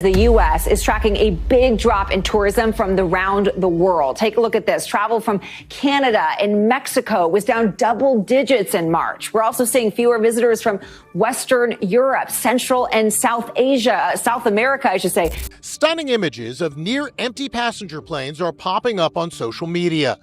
the U.S. is tracking a big drop in tourism from around the world. Take a look at this. Travel from Canada and Mexico was down double digits in March. We're also seeing fewer visitors from Western Europe, Central and South America, I should say. Stunning images of near-empty passenger planes are popping up on social media.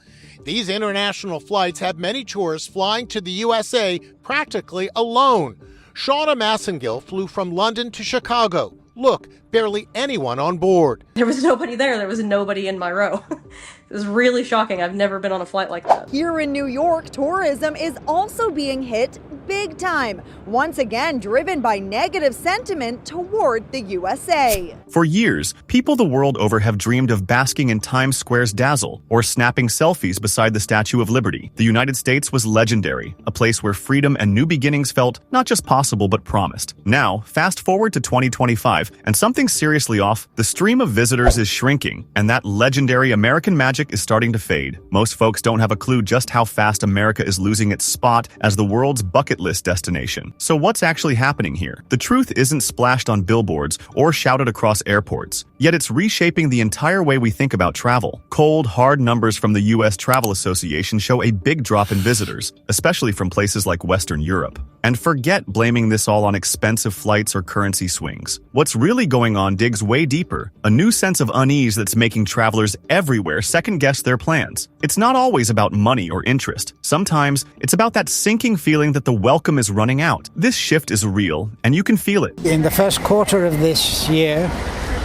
These international flights have many tourists flying to the USA practically alone. Shauna Massengill flew from London to Chicago. Look, barely anyone on board. There was nobody there. There was nobody in my row. It was really shocking. I've never been on a flight like that. Here in New York, tourism is also being hit big time, once again driven by negative sentiment toward the USA. For years, people the world over have dreamed of basking in Times Square's dazzle or snapping selfies beside the Statue of Liberty. The United States was legendary, a place where freedom and new beginnings felt not just possible but promised. Now, fast forward to 2025, and something's seriously off. The stream of visitors is shrinking, and that legendary American magic is starting to fade. Most folks don't have a clue just how fast America is losing its spot as the world's bucket list destination. So what's actually happening here? The truth isn't splashed on billboards or shouted across airports, yet it's reshaping the entire way we think about travel. Cold, hard numbers from the U.S. Travel Association show a big drop in visitors, especially from places like Western Europe. And forget blaming this all on expensive flights or currency swings. What's really going on digs way deeper, a new sense of unease that's making travelers everywhere second-guess their plans. It's not always about money or interest. Sometimes it's about that sinking feeling that the welcome is running out. This shift is real, and you can feel it. In the first quarter of this year,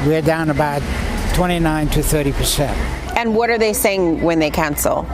we're down about 29 to 30%. And what are they saying when they cancel?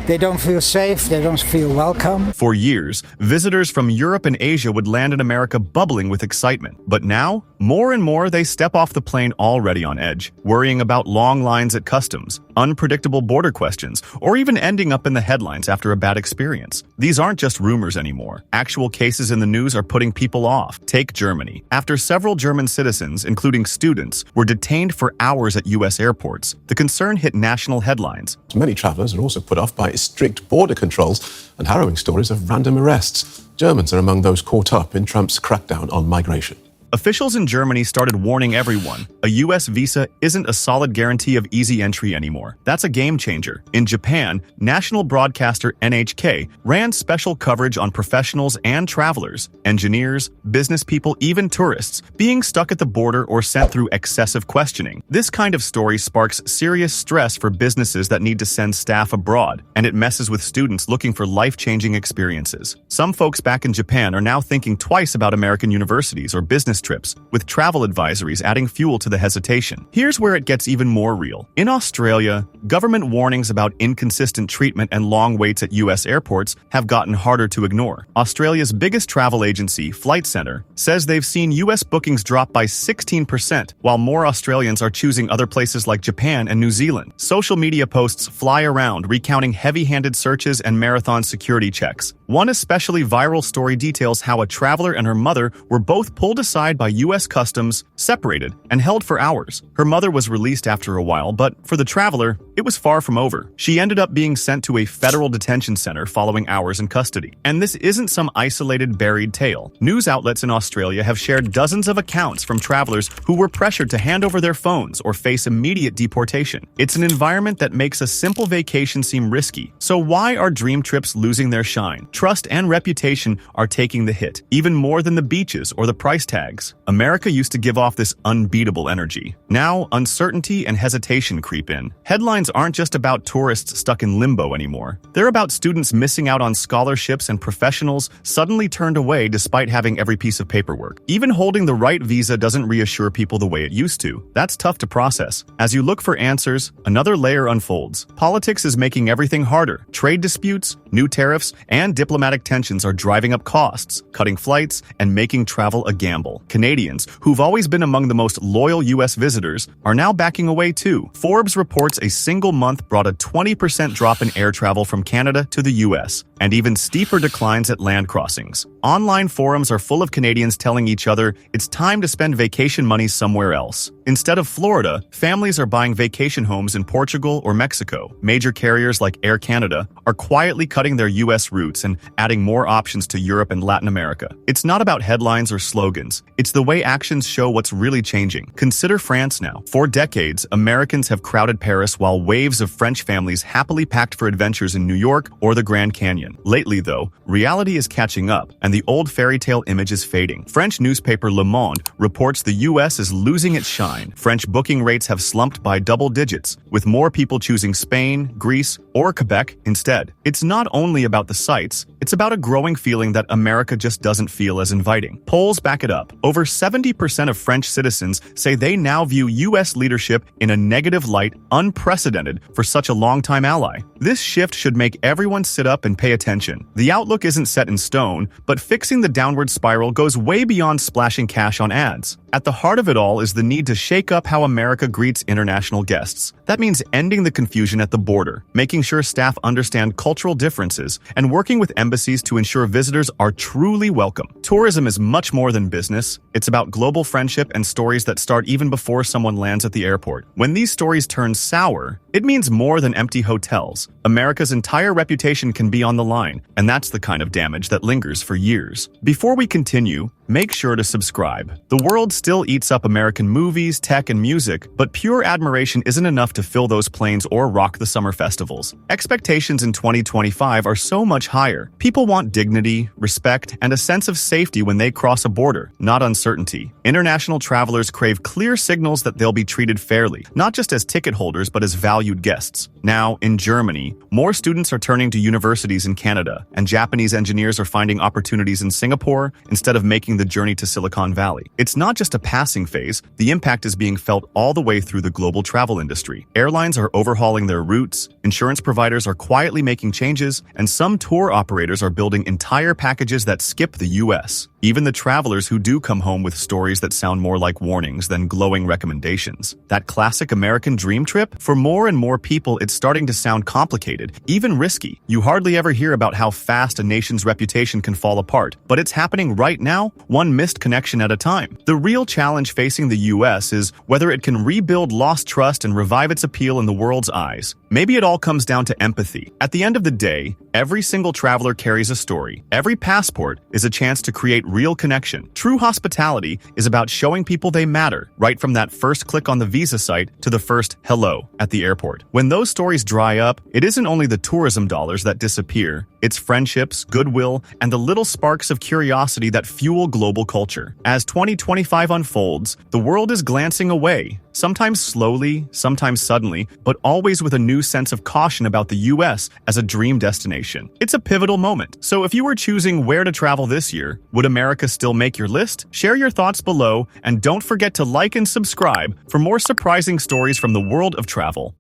They don't feel safe, they don't feel welcome. For years, visitors from Europe and Asia would land in America bubbling with excitement. But now, more and more they step off the plane already on edge, worrying about long lines at customs, unpredictable border questions, or even ending up in the headlines after a bad experience. These aren't just rumors anymore. Actual cases in the news are putting people off. Take Germany. After several German citizens, including students, were detained for hours at U.S. airports, the concern hit national headlines. Many travelers are also put off by strict border controls and harrowing stories of random arrests. Germans are among those caught up in Trump's crackdown on migration. Officials in Germany started warning everyone, a U.S. visa isn't a solid guarantee of easy entry anymore. That's a game changer. In Japan, national broadcaster NHK ran special coverage on professionals and travelers, engineers, business people, even tourists, being stuck at the border or sent through excessive questioning. This kind of story sparks serious stress for businesses that need to send staff abroad, and it messes with students looking for life-changing experiences. Some folks back in Japan are now thinking twice about American universities or business trips, with travel advisories adding fuel to the hesitation. Here's where it gets even more real. In Australia, government warnings about inconsistent treatment and long waits at U.S. airports have gotten harder to ignore. Australia's biggest travel agency, Flight Centre, says they've seen U.S. bookings drop by 16%, while more Australians are choosing other places like Japan and New Zealand. Social media posts fly around recounting heavy-handed searches and marathon security checks. One especially viral story details how a traveler and her mother were both pulled aside by U.S. Customs, separated, and held for hours. Her mother was released after a while, but for the traveler, it was far from over. She ended up being sent to a federal detention center following hours in custody. And this isn't some isolated, buried tale. News outlets in Australia have shared dozens of accounts from travelers who were pressured to hand over their phones or face immediate deportation. It's an environment that makes a simple vacation seem risky. So why are dream trips losing their shine? Trust and reputation are taking the hit, even more than the beaches or the price tags. America used to give off this unbeatable energy. Now, uncertainty and hesitation creep in. Headlines aren't just about tourists stuck in limbo anymore. They're about students missing out on scholarships and professionals suddenly turned away despite having every piece of paperwork. Even holding the right visa doesn't reassure people the way it used to. That's tough to process. As you look for answers, another layer unfolds. Politics is making everything harder. Trade disputes, new tariffs, and diplomatic tensions are driving up costs, cutting flights, and making travel a gamble. Canadians, who've always been among the most loyal U.S. visitors, are now backing away too. Forbes reports a single month brought a 20% drop in air travel from Canada to the U.S., and even steeper declines at land crossings. Online forums are full of Canadians telling each other it's time to spend vacation money somewhere else. Instead of Florida, families are buying vacation homes in Portugal or Mexico. Major carriers like Air Canada are quietly cutting their U.S. routes and adding more options to Europe and Latin America. It's not about headlines or slogans. It's the way actions show what's really changing. Consider France now. For decades, Americans have crowded Paris while waves of French families happily packed for adventures in New York or the Grand Canyon. Lately, though, reality is catching up, and the old fairy tale image is fading. French newspaper Le Monde reports the U.S. is losing its shine. French booking rates have slumped by double digits, with more people choosing Spain, Greece, or Quebec instead. It's not only about the sights, it's about a growing feeling that America just doesn't feel as inviting. Polls back it up. Over 70% of French citizens say they now view U.S. leadership in a negative light, unprecedented for such a longtime ally. This shift should make everyone sit up and pay attention. The outlook isn't set in stone, but fixing the downward spiral goes way beyond splashing cash on ads. At the heart of it all is the need to shake up how America greets international guests. That means ending the confusion at the border, making sure staff understand cultural differences, and working with embassies to ensure visitors are truly welcome. Tourism is much more than business. It's about global friendship and stories that start even before someone lands at the airport. When these stories turn sour, it means more than empty hotels. America's entire reputation can be on the line, and that's the kind of damage that lingers for years. Before we continue, make sure to subscribe. The world still eats up American movies, tech, and music, but pure admiration isn't enough to fill those planes or rock the summer festivals. Expectations in 2025 are so much higher. People want dignity, respect, and a sense of safety when they cross a border, not uncertainty. International travelers crave clear signals that they'll be treated fairly, not just as ticket holders, but as valued guests. Now, in Germany, more students are turning to universities in Canada, and Japanese engineers are finding opportunities in Singapore instead of making the journey to Silicon Valley. It's not just a passing phase, the impact is being felt all the way through the global travel industry. Airlines are overhauling their routes, insurance providers are quietly making changes, and some tour operators are building entire packages that skip the US. Even the travelers who do come home with stories that sound more like warnings than glowing recommendations. That classic American dream trip? For more and more people, it's starting to sound complicated, even risky. You hardly ever hear about how fast a nation's reputation can fall apart, but it's happening right now, one missed connection at a time. The real challenge facing the US is whether it can rebuild lost trust and revive its appeal in the world's eyes. Maybe it all comes down to empathy. At the end of the day, every single traveler carries a story. Every passport is a chance to create real connection. True hospitality is about showing people they matter, right from that first click on the visa site to the first hello at the airport. When those stories dry up, it isn't only the tourism dollars that disappear, it's friendships, goodwill, and the little sparks of curiosity that fuel global culture. As 2025 unfolds, the world is glancing away, sometimes slowly, sometimes suddenly, but always with a new sense of caution about the US as a dream destination. It's a pivotal moment. So if you were choosing where to travel this year, would America still make your list? Share your thoughts below, and don't forget to like and subscribe for more surprising stories from the world of travel.